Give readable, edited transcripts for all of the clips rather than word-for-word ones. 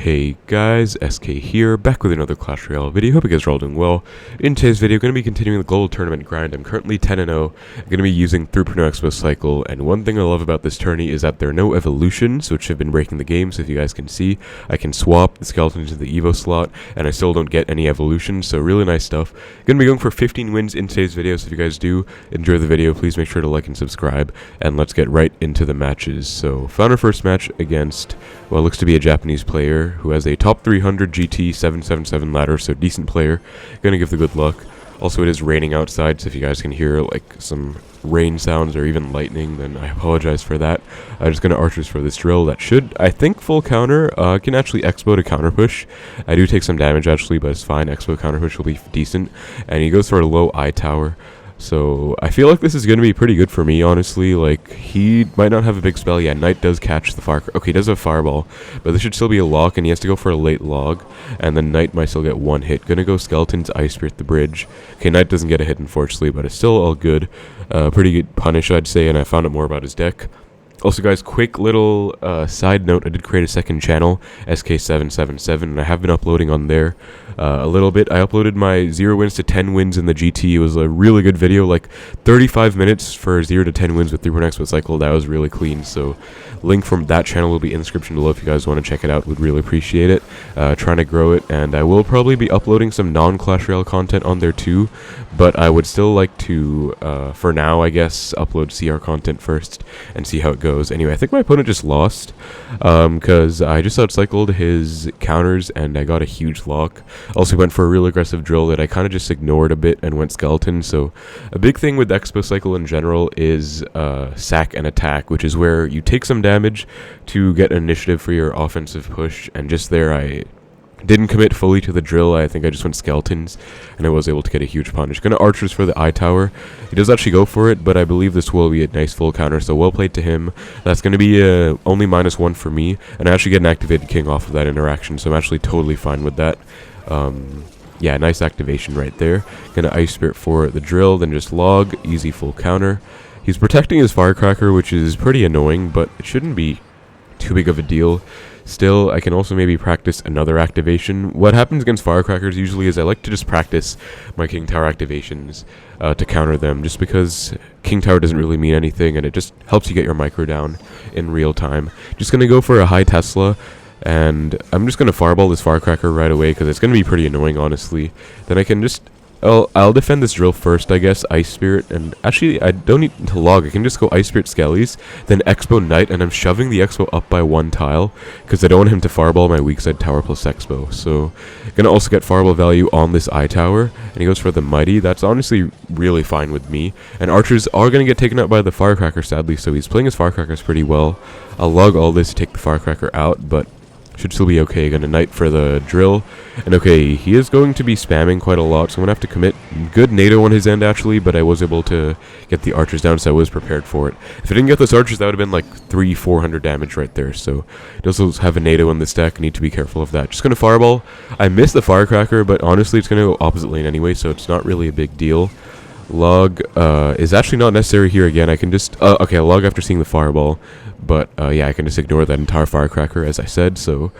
Hey guys, SK here, back with another Clash Royale video. Hope you guys are all doing well. In today's video, I'm going to be continuing the global tournament grind. I'm currently 10-0. I'm going to be using 3.0 Xbow Cycle, and one thing I love about this tourney is that there are no evolutions, which have been breaking the game. So if you guys can see, I can swap the skeleton into the Evo slot, and I still don't get any evolutions, so really nice stuff. Going to be going for 15 wins in today's video, so if you guys do enjoy the video, please make sure to like and subscribe, and let's get right into the matches. So, found our first match against, well, it looks to be a Japanese player who has a top 300 GT 777 ladder, so decent player. Gonna give the good luck. Also, it is raining outside, so if you guys can hear like some rain sounds or even lightning, then I apologize for that. I'm just gonna archers for this drill. That should, I think, full counter. Can actually Xbow to counter push. I do take some damage actually, but it's fine. Xbow counter push will be decent, and he goes for a low eye tower. So, I feel like this is going to be pretty good for me, honestly. Like, he might not have a big spell. Yeah, Knight does catch the Firecracker. Okay, he does have Fireball, but this should still be a lock, and he has to go for a late log. And then Knight might still get one hit. Gonna go Skeletons, Ice Spirit the bridge. Okay, Knight doesn't get a hit, unfortunately, but it's still all good. Pretty good punish, I'd say, and I found out more about his deck. Also, guys, quick little side note, I did create a second channel, SK777, and I have been uploading on there a little bit. I uploaded my 0 wins to 10 wins in the GT. It was a really good video, like 35 minutes for 0 to 10 wins with 3.0 Xbow Cycle. That was really clean, so link from that channel will be in the description below if you guys want to check it out. Would really appreciate it. Trying to grow it, and I will probably be uploading some non-Clash Royale content on there too, but I would still like to, for now, I guess, upload CR content first and see how it goes. Anyway, I think my opponent just lost because I just outcycled his counters and I got a huge lock. Also went for a real aggressive drill that I kind of just ignored a bit and went skeleton. So a big thing with Xbow Cycle in general is sack and attack, which is where you take some damage to get initiative for your offensive push, and just there I didn't commit fully to the drill. I think I just went skeletons, and I was able to get a huge punish. Gonna archers for the eye tower. He does actually go for it, but I believe this will be a nice full counter, so well played to him. That's gonna be only -1 for me, and I actually get an activated king off of that interaction, so I'm actually totally fine with that. Yeah, nice activation right there. Gonna Ice Spirit for the drill, then just log, easy full counter. He's protecting his Firecracker, which is pretty annoying, but it shouldn't be too big of a deal. Still, I can also maybe practice another activation. What happens against Firecrackers usually is I like to just practice my King Tower activations to counter them, just because King Tower doesn't really mean anything, and it just helps you get your micro down in real time. Just going to go for a high Tesla, and I'm just going to Fireball this Firecracker right away, because it's going to be pretty annoying, honestly. Then I can just... I'll defend this drill first, I guess, Ice Spirit, and actually, I don't need to log, I can just go Ice Spirit Skellies, then Xbow Knight, and I'm shoving the Xbow up by 1 tile, because I don't want him to Fireball my weak side tower plus Xbow. So, gonna also get Fireball value on this eye tower, and he goes for the Mighty. That's honestly really fine with me, and archers are gonna get taken out by the Firecracker, sadly, so he's playing his Firecrackers pretty well. I'll log all this to take the Firecracker out, but should still be okay. Gonna Knight for the drill. And okay, he is going to be spamming quite a lot, so I'm gonna have to commit. Good NATO on his end, actually, but I was able to get the archers down, so I was prepared for it. If I didn't get those archers, that would have been like 300-400 damage right there, so he does also have a NATO in this deck. I need to be careful of that. Just gonna Fireball. I missed the Firecracker, but honestly, it's gonna go opposite lane anyway, so it's not really a big deal. Log is actually not necessary here again. I can just... okay, I'll log after seeing the Fireball. But, yeah, I can just ignore that entire Firecracker, as I said, so...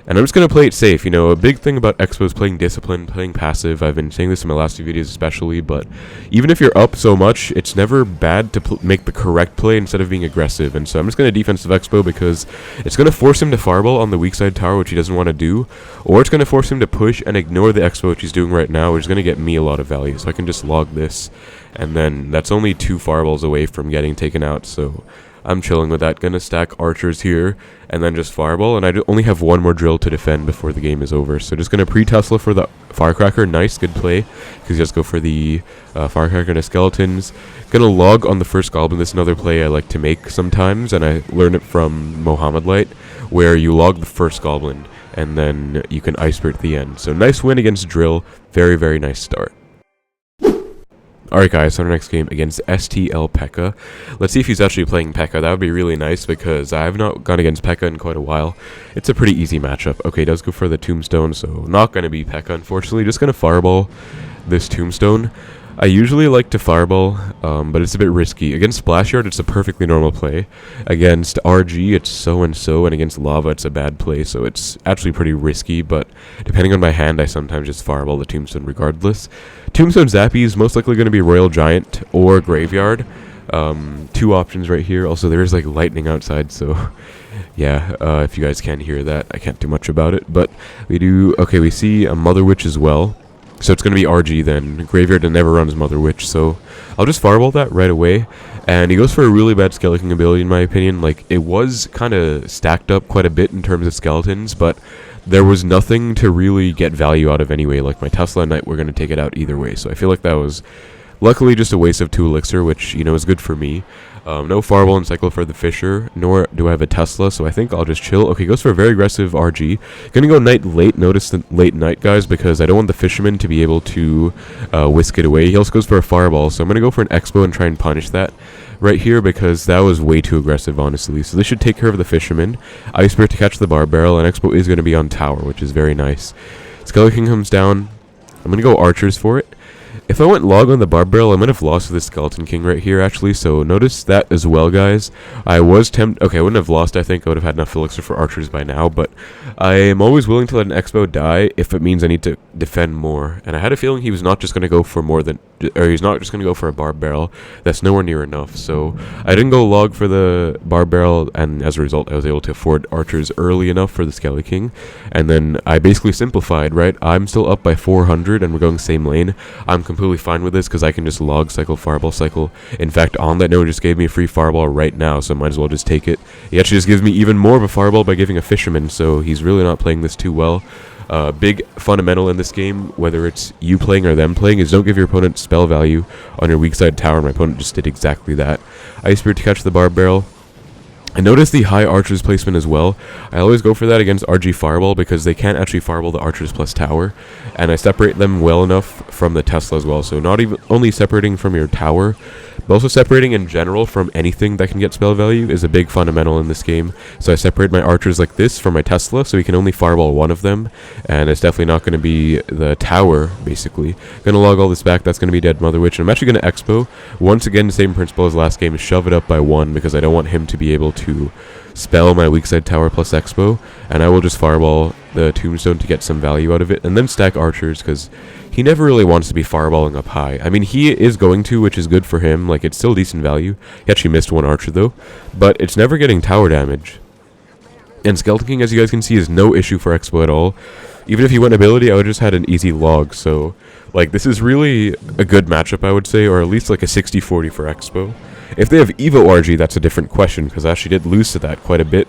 And I'm just going to play it safe. You know, a big thing about Xbow is playing discipline, playing passive. I've been saying this in my last few videos especially, but even if you're up so much, it's never bad to make the correct play instead of being aggressive. And so I'm just going to defensive Xbow because it's going to force him to Fireball on the weak side tower, which he doesn't want to do, or it's going to force him to push and ignore the Xbow, which he's doing right now, which is going to get me a lot of value. So I can just log this, and then that's only 2 Fireballs away from getting taken out, so... I'm chilling with that. Gonna stack archers here, and then just Fireball, and I only have 1 more drill to defend before the game is over. So just gonna pre-Tesla for the Firecracker. Nice, good play, because you just go for the Firecracker and Skeletons. Gonna log on the first Goblin. This is another play I like to make sometimes, and I learned it from Mohammed Light, where you log the first Goblin, and then you can Ice Spirit at the end. So nice win against Drill. Very, very nice start. Alright guys, so our next game against STL P.E.K.K.A. Let's see if he's actually playing P.E.K.K.A. That would be really nice because I have not gone against P.E.K.K.A. in quite a while. It's a pretty easy matchup. Okay, he does go for the Tombstone, so not going to be P.E.K.K.A. unfortunately. Just going to Fireball this Tombstone. I usually like to fireball, but it's a bit risky. Against Splashyard, it's a perfectly normal play. Against RG, it's so and so, and against Lava, it's a bad play, so it's actually pretty risky, but depending on my hand, I sometimes just fireball the Tombstone regardless. Tombstone Zappies, most likely going to be Royal Giant or Graveyard. Two options right here. Also, there's like lightning outside, so yeah, if you guys can't hear that, I can't do much about it, but we do. Okay, we see a Mother Witch as well. So it's going to be RG then. Graveyard never runs Mother Witch, so I'll just fireball that right away. And he goes for a really bad Skeleton ability in my opinion. Like, it was kind of stacked up quite a bit in terms of skeletons, but there was nothing to really get value out of anyway. Like, my Tesla and Knight were going to take it out either way, so I feel like that was luckily just a waste of 2 elixir, which, you know, is good for me. No Fireball and Cycle for the Fisher, nor do I have a Tesla, so I think I'll just chill. Okay, goes for a very aggressive RG. Gonna go Knight late, notice the late Knight, guys, because I don't want the Fisherman to be able to whisk it away. He also goes for a Fireball, so I'm gonna go for an Xbow and try and punish that right here, because that was way too aggressive, honestly. So this should take care of the Fisherman. Ice Spirit to catch the Bar Barrel, and Xbow is gonna be on tower, which is very nice. Skeleton King comes down. I'm gonna go Archers for it. If I went log on the Barb Barrel, I might have lost to the Skeleton King right here, actually, so notice that as well, guys. I was tempted. Okay, I wouldn't have lost, I think. I would have had enough elixir for Archers by now, but I am always willing to let an Xbow die if it means I need to defend more. And I had a feeling he was not just going to go for more than, or he's not just going to go for a Barb Barrel. That's nowhere near enough, so I didn't go log for the Barb Barrel, and as a result, I was able to afford Archers early enough for the Skeleton King. And then I basically simplified, right? I'm still up by 400, and we're going same lane. I'm completely fine with this because I can just log cycle, fireball cycle. In fact, on that note, just gave me a free fireball right now, so I might as well just take it. He actually just gives me even more of a fireball by giving a Fisherman, so he's really not playing this too well. Big fundamental in this game, whether it's you playing or them playing, is don't give your opponent spell value on your weak side tower. My opponent just did exactly that. Ice Spirit to catch the Barb Barrel. And notice the high Archers placement as well. I always go for that against RG Fireball because they can't actually Fireball the Archers plus tower. And I separate them well enough from the Tesla as well. So not even only separating from your tower, but also separating in general from anything that can get spell value is a big fundamental in this game. So I separate my Archers like this from my Tesla, so he can only Fireball one of them. And it's definitely not going to be the tower, basically. Going to log all this back. That's going to be dead Mother Witch. And I'm actually going to Expo. Once again, the same principle as last game. Shove it up by 1 because I don't want him to be able to spell my weak side tower plus Expo, and I will just fireball the Tombstone to get some value out of it, and then stack Archers because he never really wants to be fireballing up high. I mean, he is going to, which is good for him. Like, it's still decent value. He actually missed 1 Archer though, but it's never getting tower damage. And Skeleton King, as you guys can see, is no issue for Expo at all. Even if he went ability, I would have just had an easy log. So, like, this is really a good matchup, I would say, or at least like a 60-40 for Expo. If they have Evo RG, that's a different question, because I actually did lose to that quite a bit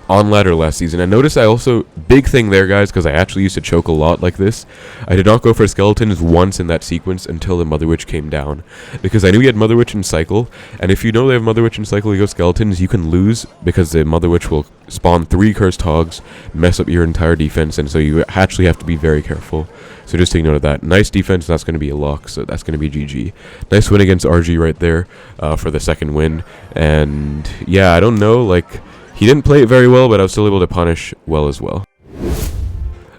on ladder last season. And notice I also, big thing there, guys, because I actually used to choke a lot like this. I did not go for skeletons once in that sequence until the Mother Witch came down, because I knew he had Mother Witch and Cycle, and if you know they have Mother Witch and Cycle, you go skeletons, you can lose, because the Mother Witch will spawn 3 cursed hogs, mess up your entire defense, and so you actually have to be very careful. So just take note of that. Nice defense, that's going to be a lock, so that's going to be GG. Nice win against RG right there for the second win. And yeah, I don't know, like, he didn't play it very well, but I was still able to punish well as well.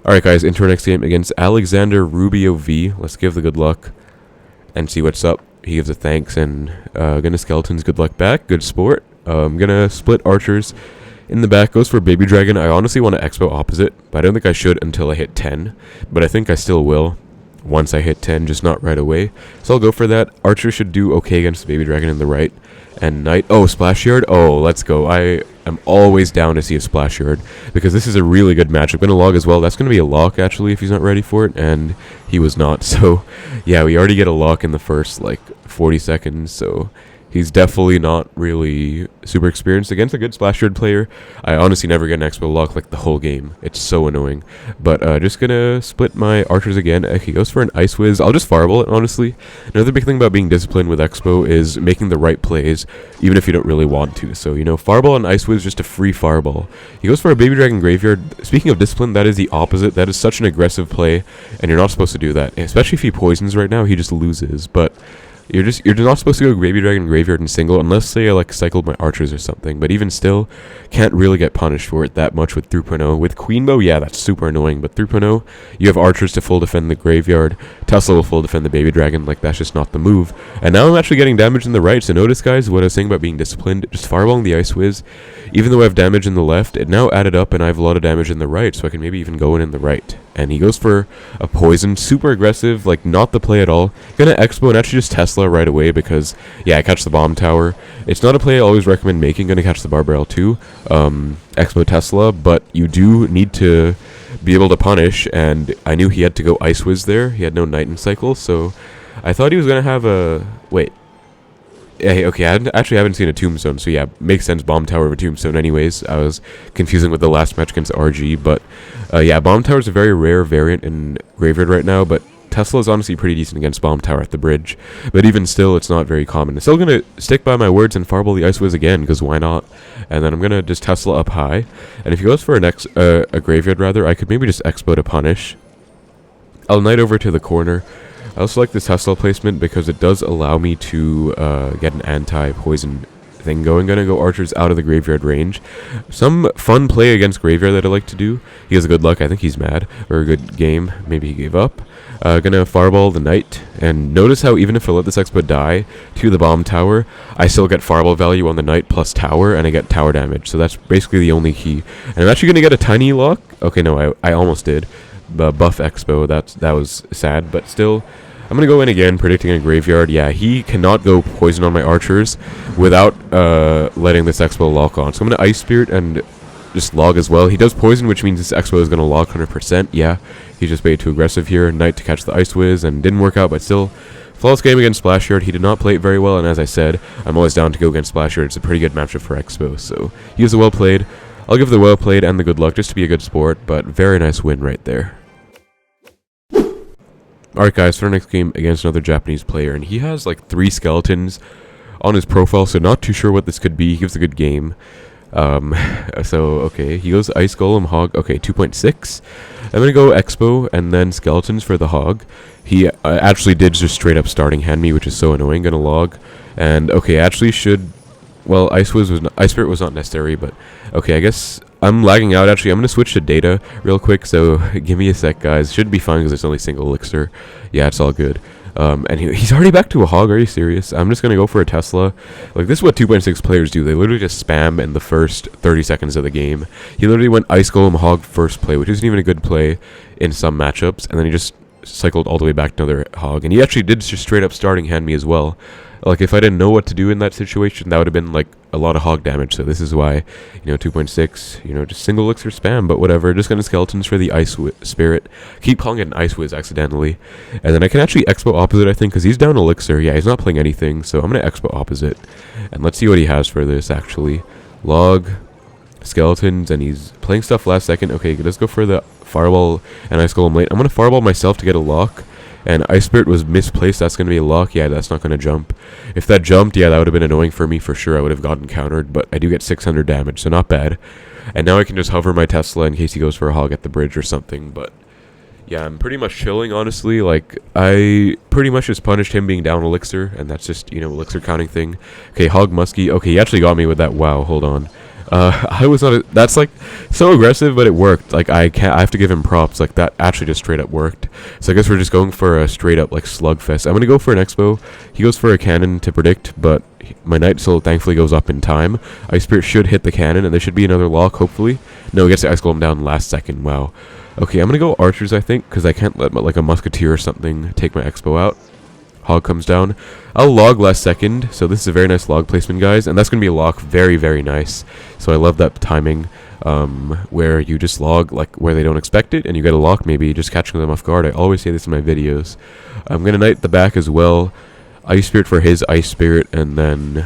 Alright guys, into our next game against Alexander Rubio V. Let's give the good luck and see what's up. He gives a thanks, and gonna skeletons good luck back. Good sport. I'm gonna split Archers. In the back, goes for Baby Dragon. I honestly want to Expo opposite, but I don't think I should until I hit 10. But I think I still will once I hit 10, just not right away. So I'll go for that. Archer should do okay against Baby Dragon in the right. And Knight. Oh, Splashyard. Oh, let's go. I am always down to see a Splashyard because this is a really good match. I'm going to log as well. That's going to be a lock, actually, if he's not ready for it. And he was not. So, yeah, we already get a lock in the first, like, 40 seconds. So he's definitely not really super experienced against a good Splashyard player. I honestly never get an Expo lock like the whole game. It's so annoying. But just gonna split my Archers again. He goes for an Ice Whiz. I'll just fireball it, honestly. Another big thing about being disciplined with Expo is making the right plays, even if you don't really want to. So, you know, fireball and Ice Whiz, just a free fireball. He goes for a Baby Dragon Graveyard. Speaking of discipline, that is the opposite. That is such an aggressive play, and you're not supposed to do that. Especially if he poisons right now, he just loses. But You're not supposed to go Baby Dragon Graveyard in single unless, say, I like cycled my archers or something. But even still, can't really get punished for it that much with 3.0. With Queen Bow, yeah, that's super annoying. But 3.0, you have archers to full defend the graveyard. Tesla will full defend the Baby Dragon. Like, that's just not the move. And now I'm actually getting damage in the right. So notice, guys, what I was saying about being disciplined. Just fireballing the Ice Whiz. Even though I have damage in the left, it now added up and I have a lot of damage in the right. So I can maybe even go in the right. And he goes for a poison. Super aggressive. Like, not the play at all. Gonna Xbow and actually just Tesla right away because, yeah, I catch the bomb tower. It's not a play I always recommend making. Gonna catch the Barbarelle too. Xbow Tesla, but you do need to be able to punish, and I knew he had to go Ice Whiz there. He had no Night and Cycle, so I thought he was gonna have a... Wait. Yeah, okay, I haven't seen a Tombstone, so yeah, makes sense, Bomb Tower of a Tombstone anyways. I was confusing with the last match against RG, but yeah, Bomb Tower is a very rare variant in Graveyard right now, but Tesla is honestly pretty decent against Bomb Tower at the bridge, but even still, it's not very common. I'm still going to stick by my words and fireball the Ice Whiz again, because why not? And then I'm going to just Tesla up high, and if he goes for a Graveyard, rather, I could maybe just Xbow to punish. I'll Knight over to the corner. I also like this Tesla placement because it does allow me to get an anti-poison thing going. Gonna go archers out of the graveyard range. Some fun play against graveyard that I like to do. He has a good luck. I think he's mad. Or a good game. Maybe he gave up. Gonna fireball the knight. And notice how even if I let this Xbow die to the bomb tower, I still get fireball value on the knight plus tower, and I get tower damage. So that's basically the only key. And I'm actually gonna get a tiny lock. Okay, no, I almost did. Buff Xbow. That was sad, but still... I'm going to go in again, predicting a graveyard. Yeah, he cannot go poison on my archers without letting this Xbow lock on. So I'm going to Ice Spirit and just log as well. He does poison, which means this Xbow is going to log 100%. Yeah, he just made too aggressive here. Knight to catch the Ice Whiz and didn't work out, but still, flawless game against Splashyard. He did not play it very well, and as I said, I'm always down to go against Splashyard. It's a pretty good matchup for Xbow, so he was a well played. I'll give the well played and the good luck just to be a good sport, but very nice win right there. Alright guys, for our next game against another Japanese player, and he has like 3 skeletons on his profile, so not too sure what this could be. He gives a good game. So, okay, he goes Ice Golem, Hog, okay, 2.6. I'm gonna go Xbow and then skeletons for the Hog. He actually did just straight up starting hand me, which is so annoying. Gonna log, and okay, actually should... Well, Ice Spirit was not necessary, but okay, I guess I'm lagging out. Actually, I'm going to switch to data real quick, so give me a sec, guys. Should be fine because it's only single elixir. Yeah, it's all good. And he's already back to a Hog. Are you serious? I'm just going to go for a Tesla. Like, this is what 2.6 players do. They literally just spam in the first 30 seconds of the game. He literally went Ice Golem Hog first play, which isn't even a good play in some matchups, and then he just cycled all the way back to another Hog. And he actually did just straight up starting hand me as well. Like, if I didn't know what to do in that situation, that would have been, like, a lot of Hog damage. So this is why, 2.6, just single elixir spam, but whatever. Just gonna skeletons for the Ice Spirit. Keep calling it an Ice Whiz accidentally. And then I can actually Xbow opposite, I think, because he's down elixir. Yeah, he's not playing anything, so I'm gonna Xbow opposite. And let's see what he has for this, actually. Log, skeletons, and he's playing stuff last second. Okay, let's go for the Fireball and Ice Golem late. I'm gonna Fireball myself to get a lock. And Ice Spirit was misplaced. That's going to be a lock. Yeah, that's not going to jump. If that jumped, yeah, that would have been annoying for me for sure. I would have gotten countered, but I do get 600 damage, so not bad. And now I can just hover my Tesla in case he goes for a Hog at the bridge or something. But yeah, I'm pretty much chilling, honestly. Like, I pretty much just punished him being down elixir, and that's just, elixir counting thing. Okay, Hog Muskie. Okay, he actually got me with that. Wow, hold on. I was not that's like so aggressive, but it worked. Like, I have to give him props. Like, that actually just straight up worked. So I guess we're just going for a straight up like slugfest. I'm gonna go for an Xbow. He goes for a cannon to predict, but my knight still thankfully goes up in time. Ice Spirit should hit the cannon, and there should be another lock hopefully. No, he gets the Ice Golem down last second. Wow. Okay, I'm gonna go archers, I think, because I can't let like a musketeer or something take my Xbow out. Hog comes down. I'll log last second, so this is a very nice log placement, guys, and that's going to be a lock. Very, very nice. So I love that timing, where you just log like where they don't expect it, and you get a lock, maybe just catching them off guard. I always say this in my videos. I'm going to knight the back as well. Ice Spirit for his Ice Spirit, and then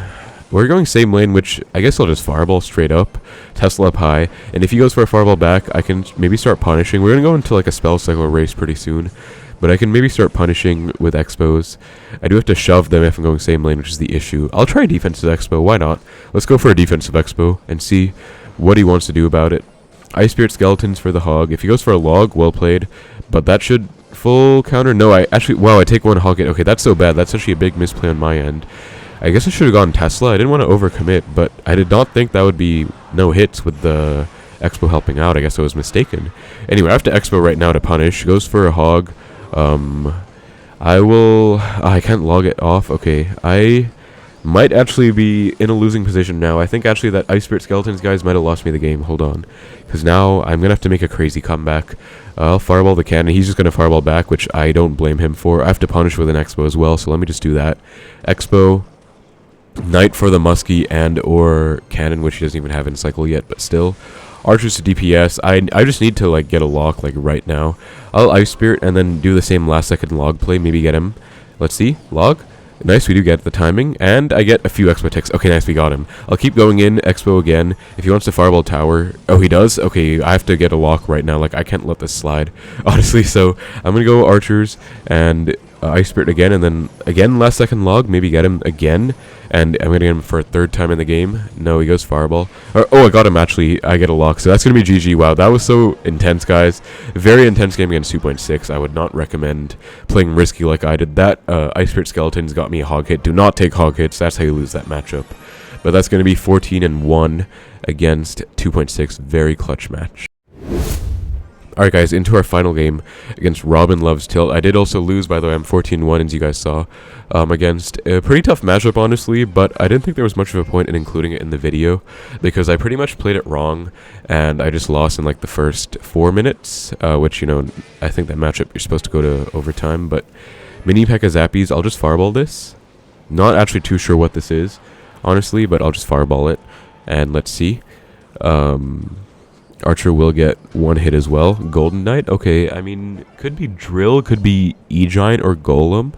we're going same lane, which I guess I'll just Fireball straight up, Tesla up high, and if he goes for a Fireball back, I can maybe start punishing. We're going to go into like a Spell Cycle race pretty soon. But I can maybe start punishing with Xbows. I do have to shove them if I'm going same lane, which is the issue. I'll try a defensive Xbow, why not? Let's go for a defensive Xbow and see what he wants to do about it. Ice Spirit Skeletons for the Hog. If he goes for a log, well played. But that should full counter. No, I actually, wow, I take one hog hit. Okay, that's so bad. That's actually a big misplay on my end. I guess I should have gone Tesla. I didn't want to overcommit, but I did not think that would be no hits with the Xbow helping out. I guess I was mistaken. Anyway, I have to Xbow right now to punish. Goes for a hog. I can't log it off. Okay, I might actually be in a losing position now. I think actually that Ice Spirit Skeletons guys might have lost me the game. Hold on. Because now I'm going to have to make a crazy comeback. I'll fireball the cannon. He's just going to fireball back, which I don't blame him for. I have to punish with an Xbow as well, so let me just do that. Xbow, Knight for the Muskie and or cannon, which he doesn't even have in cycle yet, but still. Archers to DPS. I just need to like get a lock like right now. I'll Ice Spirit and then do the same last second log play. Maybe get him. Let's see. Log. Nice, we do get the timing, and I get a few Expo ticks. Okay, nice, we got him. I'll keep going in, Expo again. If he wants to fireball tower... Oh, he does? Okay, I have to get a lock right now. Like, I can't let this slide, honestly. So, I'm going to go Archers, and Ice Spirit again, and then again, last second log. Maybe get him again, and I'm going to get him for a third time in the game. No, he goes fireball. Oh, I got him, actually. I get a lock, so that's going to be GG. Wow, that was so intense, guys. Very intense game against 2.6. I would not recommend playing risky like I did. That Ice Spirit Skeletons got me a hog hit. Do not take hog hits. That's how you lose that matchup. But that's going to be 14-1 against 2.6. Very clutch match. Alright guys, into our final game against Robin Loves Tilt. I did also lose, by the way. I'm 14-1, as you guys saw, against a pretty tough matchup, honestly, but I didn't think there was much of a point in including it in the video, because I pretty much played it wrong, and I just lost in, like, the first 4 minutes, which, you know, I think that matchup, you're supposed to go to overtime, but Mini P.E.K.K.A. Zappies, I'll just fireball this. Not actually too sure what this is, honestly, but I'll just fireball it, and let's see. Archer will get one hit as well. Golden Knight? Okay, I mean, could be Drill, could be E-Giant or Golem.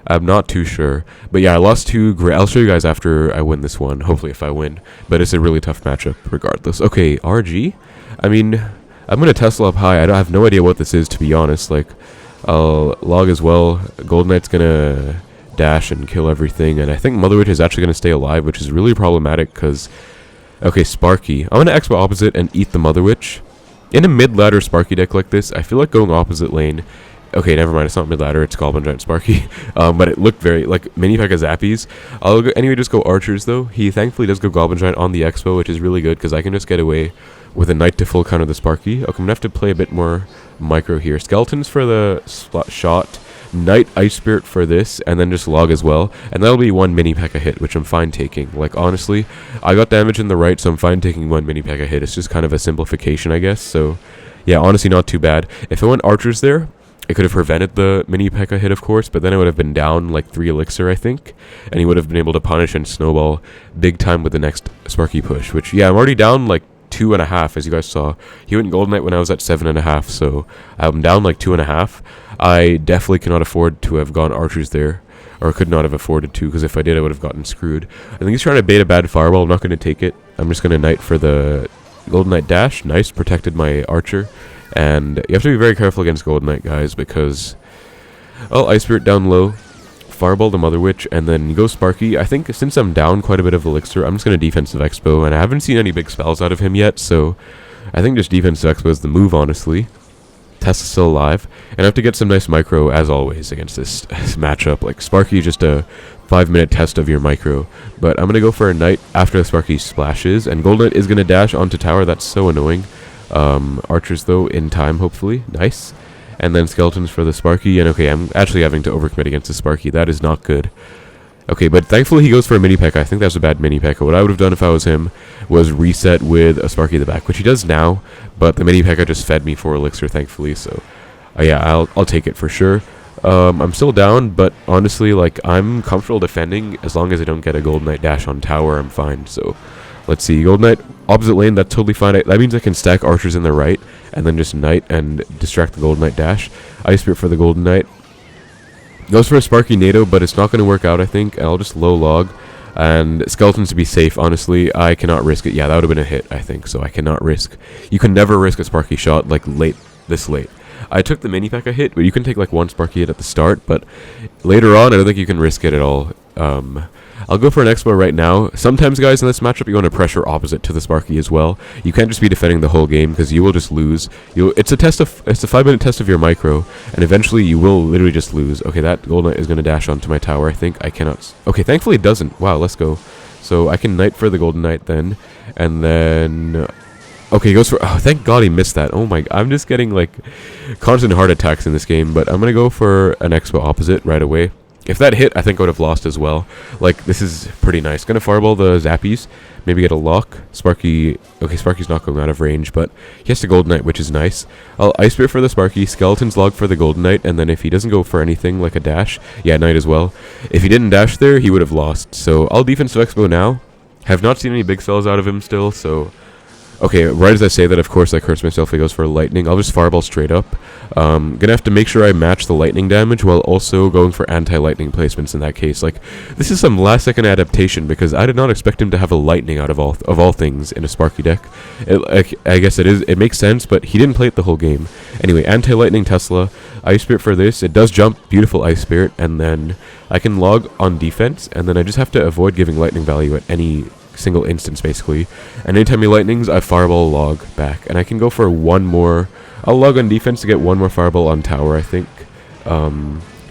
I'm not too sure. But yeah, I lost to I'll show you guys after I win this one, hopefully if I win. But it's a really tough matchup regardless. Okay, RG? I mean, I'm going to Tesla up high. I have no idea what this is, to be honest. Like, I'll log as well. Golden Knight's going to dash and kill everything. And I think Mother Witch is actually going to stay alive, which is really problematic because... Okay, Sparky. I'm going to Xbow opposite and eat the Mother Witch. In a mid-ladder Sparky deck like this, I feel like going opposite lane... Okay, never mind, it's not mid-ladder, it's Goblin Giant Sparky. But it looked very, like, Mini P.E.K.K.A. Zappies. I'll go, anyway, just go Archers, though. He thankfully does go Goblin Giant on the Xbow, which is really good, because I can just get away with a Knight to full counter the Sparky. Okay, I'm going to have to play a bit more micro here. Skeletons for the shot. Knight Ice Spirit for this, and then just log as well, and that'll be one Mini P.E.K.K.A. hit, which I'm fine taking. Like, honestly, I got damage in the right, so I'm fine taking one Mini P.E.K.K.A. hit. It's just kind of a simplification, I guess, so yeah, honestly, not too bad. If I went Archers there, it could have prevented the Mini P.E.K.K.A. hit, of course, but then I would have been down like 3 elixir, I think, and he would have been able to punish and snowball big time with the next Sparky push, which, yeah, I'm already down like 2.5, as you guys saw. He went Golden Knight when I was at 7.5, so I'm down like 2.5. I definitely cannot afford to have gone Archers there, or could not have afforded to, because if I did, I would have gotten screwed. I think he's trying to bait a bad fireball. I'm not going to take it. I'm just going to Knight for the Golden Knight dash. Nice, protected my Archer. And you have to be very careful against Golden Knight, guys, because... Oh, Ice Spirit down low. Fireball the Mother Witch, and then go Sparky. I think since I'm down quite a bit of elixir, I'm just going to defensive Expo, and I haven't seen any big spells out of him yet, so I think just defensive Expo is the move, honestly. Tesla's still alive, and I have to get some nice micro, as always, against this matchup. Like, Sparky, just a 5-minute test of your micro, but I'm going to go for a Knight after the Sparky splashes, and Golden Knight is going to dash onto tower. That's so annoying. Archers, though, in time, hopefully. Nice. And then Skeletons for the Sparky, and okay, I'm actually having to overcommit against the Sparky. That is not good. Okay, but thankfully he goes for a Mini P.E.K.K.A. I think that's a bad Mini P.E.K.K.A. What I would have done if I was him was reset with a Sparky in the back, which he does now, but the Mini P.E.K.K.A. just fed me 4 elixir, thankfully, so yeah, I'll take it for sure. I'm still down, but honestly, like, I'm comfortable defending as long as I don't get a Golden Knight dash on tower. I'm fine, so let's see. Golden Knight, opposite lane, that's totally fine. That means I can stack Archers in the right, and then just Knight and distract the Golden Knight dash. Ice Spirit for the Golden Knight. Goes for a Sparky NATO, but it's not going to work out, I think. I'll just low log. And Skeletons to be safe, honestly. I cannot risk it. Yeah, that would have been a hit, I think, so I cannot risk. You can never risk a Sparky shot, like, this late. I took the mini P.E.K.K.A hit, but you can take like one Sparky hit at the start, but later on, I don't think you can risk it at all. I'll go for an Xbow right now. Sometimes, guys, in this matchup, you want to pressure opposite to the Sparky as well. You can't just be defending the whole game, because you will just lose. It's a 5-minute test of your micro, and eventually you will literally just lose. Okay, that Gold Knight is going to dash onto my tower, I think. I cannot... Okay, thankfully it doesn't. Wow, let's go. So I can Knight for the Golden Knight then, and then... Okay, he goes for... Oh, thank God he missed that. Oh my... I'm just getting, like, constant heart attacks in this game, but I'm going to go for an Xbow opposite right away. If that hit, I think I would have lost as well. Like, this is pretty nice. Gonna fireball the Zappies. Maybe get a lock. Sparky... Okay, Sparky's not going out of range, but he has to Golden Knight, which is nice. I'll Ice Spirit for the Sparky, Skeleton's Log for the Golden Knight, and then if he doesn't go for anything, like a dash... Yeah, Knight as well. If he didn't dash there, he would have lost. So, I'll defensive Xbow now. Have not seen any big spells out of him still, so... Okay, right as I say that, of course, I curse myself. He goes for lightning. I'll just fireball straight up. Gonna have to make sure I match the lightning damage while also going for anti-lightning placements in that case. Like, this is some last-second adaptation because I did not expect him to have a lightning out of all things in a Sparky deck. I guess it makes sense, but he didn't play it the whole game. Anyway, anti-lightning Tesla, Ice Spirit for this. It does jump, beautiful Ice Spirit, and then I can log on defense, and then I just have to avoid giving lightning value at any single instance, basically. And anytime he lightnings, I fireball log back, and I can go for one more. I'll log on defense to get one more fireball on tower, I think.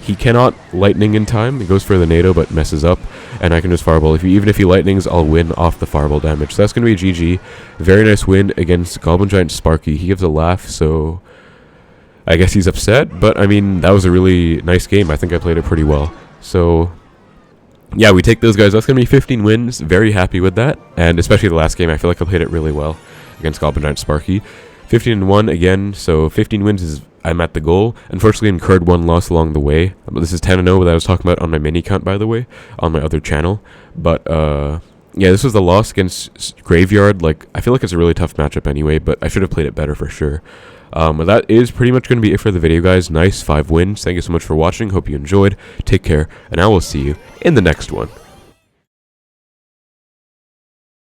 He cannot lightning in time. He goes for the NATO but messes up, and I can just fireball. Even if he lightnings, I'll win off the fireball damage. So that's going to be a GG. Very nice win against Goblin Giant Sparky. He gives a laugh, so I guess he's upset, but I mean, that was a really nice game. I think I played it pretty well. So yeah, we take those guys. That's going to be 15 wins. Very happy with that. And especially the last game, I feel like I played it really well against Goblin Giant Sparky. 15-1 again, so 15 wins is... I'm at the goal. Unfortunately, incurred one loss along the way. This is 10-0 that I was talking about on my mini count, by the way, on my other channel. But, yeah, this was the loss against Graveyard. Like, I feel like it's a really tough matchup anyway, but I should have played it better for sure. That is pretty much going to be it for the video, guys. Nice 5 wins. Thank you so much for watching. Hope you enjoyed. Take care, and I will see you in the next one.